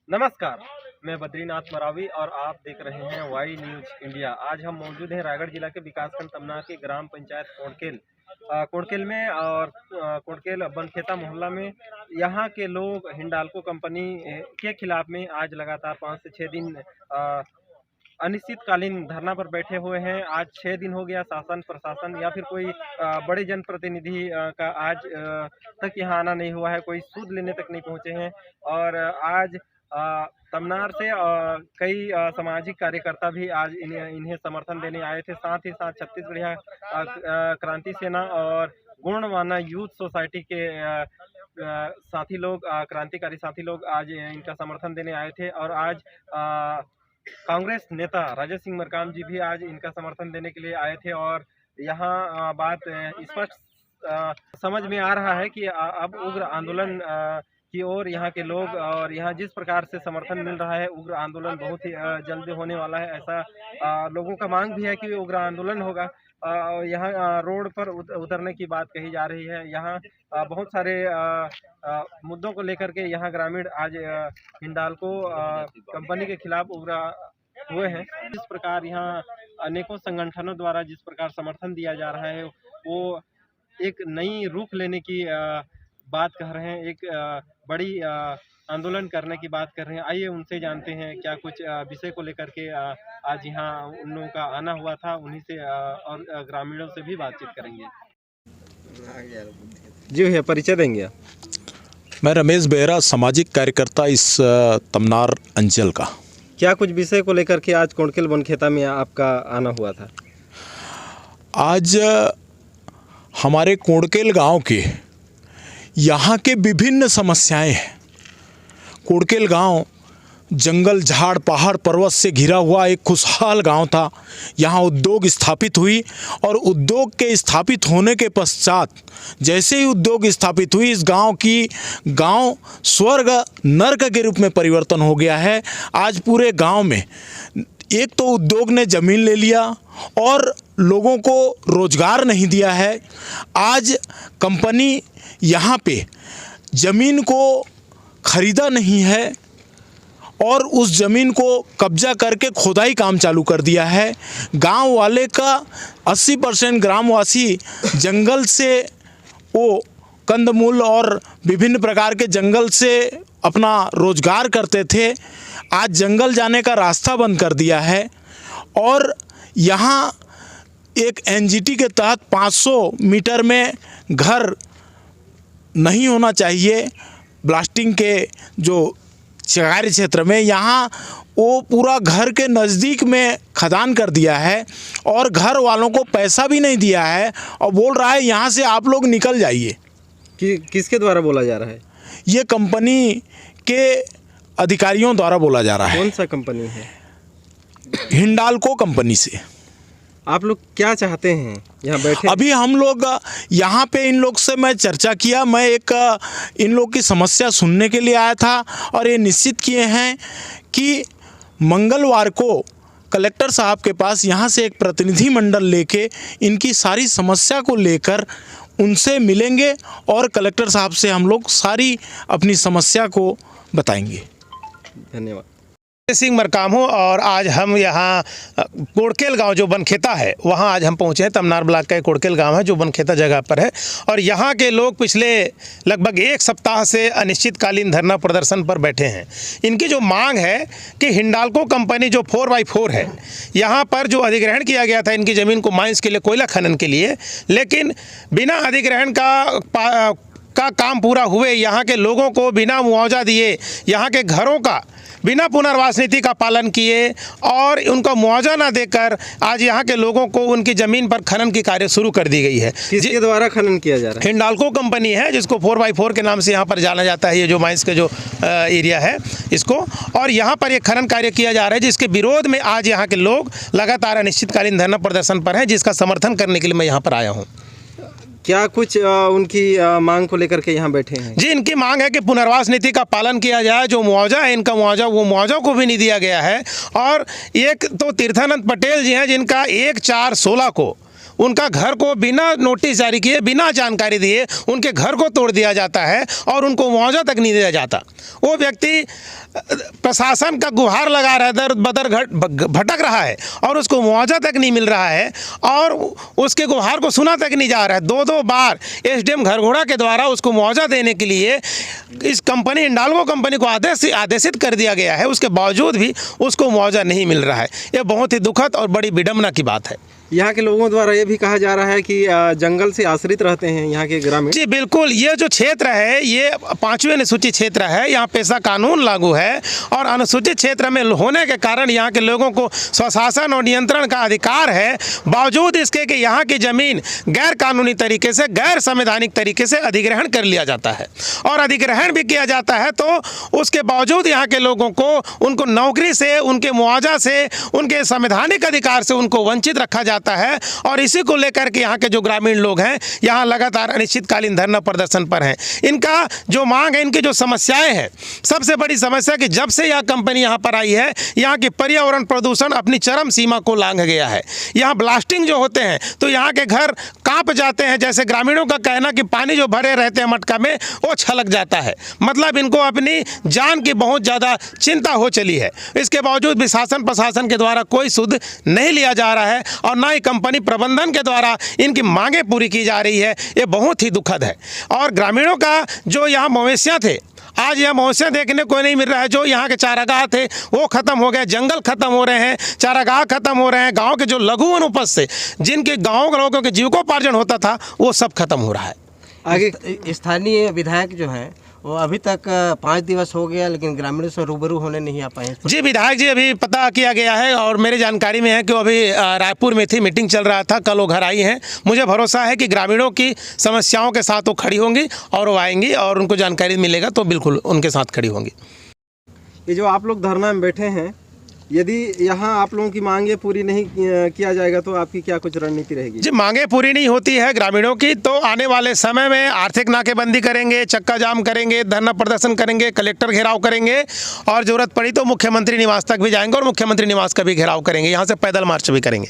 नमस्कार, मैं बद्रीनाथ मरावी और आप देख रहे हैं वाई न्यूज इंडिया। आज हम मौजूद हैं रायगढ़ जिला के विकासखंड तमनार के ग्राम पंचायत कोड़केल में और कोड़केल बनखेता मोहल्ला में। यहाँ के लोग हिंडाल्को कंपनी के खिलाफ में आज लगातार 5 से 6 दिन अनिश्चितकालीन धरना पर बैठे हुए हैं। आज 6 दिन हो गया शासन प्रशासन या फिर कोई बड़े जनप्रतिनिधि का आज तक यहाँ आना नहीं हुआ है, कोई सूद लेने तक नहीं पहुँचे हैं। और आज तमनार से कई सामाजिक कार्यकर्ता भी आज इन्हें समर्थन देने आए थे। साथ ही साथ छत्तीसगढ़ क्रांति सेना और गुणवाना यूथ सोसाइटी के साथी लोग, क्रांतिकारी साथी लोग आज इनका समर्थन देने आए थे। और आज कांग्रेस नेता राजा सिंह मरकाम जी भी आज इनका समर्थन देने के लिए आए थे। और यहाँ बात स्पष्ट समझ में आ रहा है कि अब उग्र आंदोलन की ओर यहाँ के लोग, और यहाँ जिस प्रकार से समर्थन मिल रहा है, उग्र आंदोलन बहुत ही जल्द होने वाला है। ऐसा लोगों का मांग भी है कि उग्र आंदोलन होगा। यहाँ रोड पर उतरने की बात कही जा रही है। यहाँ बहुत सारे मुद्दों को लेकर के यहाँ ग्रामीण आज हिंडाल्को कंपनी के खिलाफ उग्र हुए हैं। जिस प्रकार यहाँ अनेकों संगठनों द्वारा जिस प्रकार समर्थन दिया जा रहा है, वो एक नई रूप लेने की बात कर रहे हैं, एक बड़ी आंदोलन करने की बात कर रहे हैं। आइए उनसे जानते हैं क्या कुछ विषय को लेकर के आज यहाँ उन लोगों का आना हुआ था। उन्हीं से और ग्रामीणों से भी बातचीत करेंगे। जी भैया, परिचय देंगे आप? मैं रमेश बेहरा, सामाजिक कार्यकर्ता इस तमनार अंचल का। क्या कुछ विषय को लेकर के आज कोड़केल बनखेता में आपका आना हुआ था? आज हमारे कोड़केल गांव के यहाँ के विभिन्न समस्याएं हैं। कोड़केल गांव जंगल, झाड़, पहाड़, पर्वत से घिरा हुआ एक खुशहाल गांव था। यहाँ उद्योग स्थापित हुई और उद्योग के स्थापित होने के पश्चात जैसे ही उद्योग स्थापित हुई, इस गांव स्वर्ग नर्क के रूप में परिवर्तन हो गया है। आज पूरे गांव में एक तो उद्योग ने ज़मीन ले लिया और लोगों को रोजगार नहीं दिया है। आज कंपनी यहाँ पे ज़मीन को खरीदा नहीं है और उस ज़मीन को कब्जा करके खोदाई काम चालू कर दिया है। गांव वाले का 80% ग्रामवासी जंगल से वो कंदमूल और विभिन्न प्रकार के जंगल से अपना रोजगार करते थे। आज जंगल जाने का रास्ता बंद कर दिया है और यहाँ एक एनजीटी के तहत 500 मीटर में घर नहीं होना चाहिए। ब्लास्टिंग के जो कार्य क्षेत्र में यहाँ वो पूरा घर के नज़दीक में खदान कर दिया है और घर वालों को पैसा भी नहीं दिया है और बोल रहा है यहाँ से आप लोग निकल जाइए। किसके द्वारा बोला जा रहा है? ये कंपनी के अधिकारियों द्वारा बोला जा रहा है। कौन सा कंपनी है? हिंडाल्को कंपनी से। आप लोग क्या चाहते हैं यहाँ बैठे? अभी हम लोग यहाँ पे इन लोग से मैं चर्चा किया। मैं एक इन लोग की समस्या सुनने के लिए आया था और ये निश्चित किए हैं कि मंगलवार को कलेक्टर साहब के पास यहाँ से एक प्रतिनिधि मंडल लेके इनकी सारी समस्या को लेकर उनसे मिलेंगे और कलेक्टर साहब से हम लोग सारी अपनी समस्या को बताएंगे। धन्यवाद। सिंह मरकाम हूँ और आज हम यहाँ कोड़केल गांव जो बनखेता है वहाँ आज हम पहुँचे हैं। तमनार ब्लॉक का एक कोड़केल गांव है जो बनखेता जगह पर है और यहाँ के लोग पिछले लगभग 1 सप्ताह से अनिश्चितकालीन धरना प्रदर्शन पर बैठे हैं। इनकी जो मांग है कि हिंडाल्को कंपनी जो 4x4 है, यहाँ पर जो अधिग्रहण किया गया था इनकी ज़मीन को माइंस के लिए, कोयला खनन के लिए, लेकिन बिना अधिग्रहण का काम पूरा हुए यहाँ के लोगों को बिना मुआवजा दिए, यहाँ के घरों का बिना पुनर्वास नीति का पालन किए और उनको मुआवजा न देकर आज यहाँ के लोगों को उनकी ज़मीन पर खनन की कार्य शुरू कर दी गई है। किसके द्वारा खनन किया जा रहा है? हिंडाल्को कंपनी है जिसको 4x4 के नाम से यहाँ पर जाना जाता है, ये जो माइंस का जो एरिया है इसको, और यहाँ पर ये खनन कार्य किया जा रहा है जिसके विरोध में आज यहाँ के लोग लगातार अनिश्चितकालीन धरना प्रदर्शन पर हैं, जिसका समर्थन करने के लिए मैं यहाँ पर आया हूँ। क्या कुछ उनकी मांग को लेकर के यहाँ बैठे हैं? जी, इनकी मांग है कि पुनर्वास नीति का पालन किया जाए। जो मुआवजा है इनका मुआवजा, वो मुआवजा को भी नहीं दिया गया है। और एक तो तीर्थानंद पटेल जी हैं जिनका 1/4/16 को उनका घर को बिना नोटिस जारी किए, बिना जानकारी दिए उनके घर को तोड़ दिया जाता है और उनको मुआवजा तक नहीं दिया जाता। वो व्यक्ति प्रशासन का गुहार लगा रहा है, दर बदर भटक रहा है और उसको मुआवजा तक नहीं मिल रहा है और उसके गुहार को सुना तक नहीं जा रहा है। 2-2 बार एसडीएम घरघोड़ा के द्वारा उसको मुआवजा देने के लिए इस कंपनी हिंडाल्को कंपनी को आदेशित कर दिया गया है, उसके बावजूद भी उसको मुआवजा नहीं मिल रहा है। ये बहुत ही दुखद और बड़ी विडंबना की बात है। यहाँ के लोगों द्वारा ये भी कहा जा रहा है कि जंगल से आश्रित रहते हैं यहाँ के ग्रामीण। जी बिल्कुल, ये जो क्षेत्र है ये 5वीं अनुसूचित क्षेत्र है, यहाँ पेशा कानून लागू है और अनुसूचित क्षेत्र में होने के कारण यहाँ के लोगों को स्वशासन और नियंत्रण का अधिकार है। बावजूद इसके कि यहाँ की ज़मीन गैर कानूनी तरीके से, गैर संवैधानिक तरीके से अधिग्रहण कर लिया जाता है और अधिग्रहण भी किया जाता है, तो उसके बावजूद यहाँ के लोगों को उनको नौकरी से, उनके मुआवजा से, उनके संवैधानिक अधिकार से उनको वंचित रखा जाता है। और इसी को लेकर के यहाँ के जो ग्रामीण लोग हैं यहाँ लगातार अनिश्चितकालीन धरना प्रदर्शन पर हैं। इनका जो मांग है, इनकी जो समस्याएं हैं, सबसे बड़ी समस्या कि जब से यह कंपनी यहाँ पर आई है यहाँ की पर्यावरण प्रदूषण अपनी चरम सीमा को लांघ गया है। यहाँ ब्लास्टिंग जो होते हैं तो यहाँ के घर कांप जाते हैं। जैसे ग्रामीणों का कहना कि पानी जो भरे रहते हैं मटका में वो छलक जाता है। मतलब इनको अपनी जान की बहुत ज़्यादा चिंता हो चली है। इसके बावजूद भी शासन प्रशासन के द्वारा कोई सुध नहीं लिया जा रहा है और ना ही कंपनी प्रबंधन के द्वारा इनकी मांगें पूरी की जा रही है। ये बहुत ही दुखद है। और ग्रामीणों का जो यहाँ मवेशियाँ थे, आज यह मवेशियाँ देखने को नहीं मिल रहा है। जो यहाँ के चारागाह थे वो खत्म हो गए, जंगल खत्म हो रहे हैं, चारागाह खत्म हो रहे हैं। गांव के जो लघु वनोपज से जिनके गांव के लोगों के जीविकोपार्जन होता था वो सब खत्म हो रहा है। आगे स्थानीय विधायक जो हैं वो अभी तक 5 दिवस हो गया लेकिन ग्रामीणों से रूबरू होने नहीं आ पाए। जी विधायक जी अभी पता किया गया है और मेरी जानकारी में है कि वो अभी रायपुर में थी, मीटिंग चल रहा था, कल वो घर आई हैं। मुझे भरोसा है कि ग्रामीणों की समस्याओं के साथ वो खड़ी होंगी और वो आएंगी और उनको जानकारी मिलेगा तो बिल्कुल उनके साथ खड़ी होंगी। ये जो आप लोग धरना में बैठे हैं, यदि यहाँ आप लोगों की मांगे पूरी नहीं किया जाएगा तो आपकी क्या कुछ रणनीति रहेगी? जी मांगे पूरी नहीं होती है ग्रामीणों की तो आने वाले समय में आर्थिक नाकेबंदी करेंगे, चक्का जाम करेंगे, धरना प्रदर्शन करेंगे, कलेक्टर घेराव करेंगे और ज़रूरत पड़ी तो मुख्यमंत्री निवास तक भी जाएंगे और मुख्यमंत्री निवास का भी घेराव करेंगे। यहाँ से पैदल मार्च भी करेंगे।